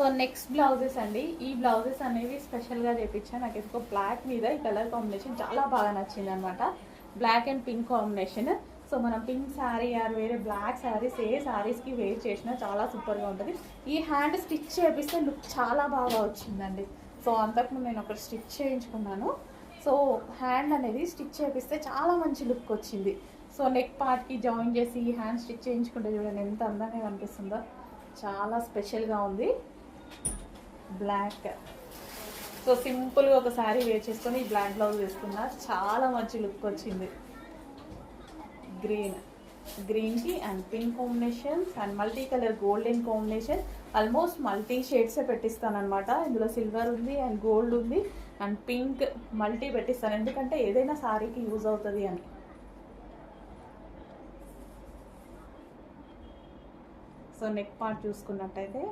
So next blouses అండి. ఈ blouses అనేవి స్పెషల్గా చేయించాను. నాకు ఎందుకో బ్లాక్ మీద ఈ కలర్ కాంబినేషన్ చాలా బాగా నచ్చింది అనమాట. Black and pink combination. So మనం పింక్ శారీ ఆర్ వేరే బ్లాక్ శారీస్ ఏ శారీస్కి వేర్ చేసినా చాలా సూపర్గా ఉంటుంది. ఈ హ్యాండ్ స్టిచ్ చేపిస్తే లుక్ చాలా బాగా వచ్చిందండి. సో అంతకుముందు నేను ఒకటి స్టిచ్ చేయించుకున్నాను. సో హ్యాండ్ అనేది స్టిచ్ చేపిస్తే చాలా మంచి లుక్ వచ్చింది. సో నెక్ పార్ట్కి జాయిన్ చేసి ఈ హ్యాండ్ స్టిచ్ చేయించుకుంటే చూడండి ఎంత అందంగా కనిపిస్తుందో. చాలా స్పెషల్గా ఉంది. బ్లాక్. సో సింపుల్గా ఒక శారీ వేర్ చేసుకొని ఈ బ్లాక్ బ్లౌజ్ వేసుకున్నా చాలా మంచి లుక్ వచ్చింది. గ్రీన్కి and pink combinations and multi colour golden combination. Almost multi షేడ్సే పెట్టిస్తాను అనమాట. ఇందులో సిల్వర్ ఉంది అండ్ గోల్డ్ ఉంది అండ్ పింక్ మల్టీ పెట్టిస్తాను, ఎందుకంటే ఏదైనా శారీకి యూజ్ అవుతుంది అని. సో నెక్ పార్ట్ చూసుకున్నట్టయితే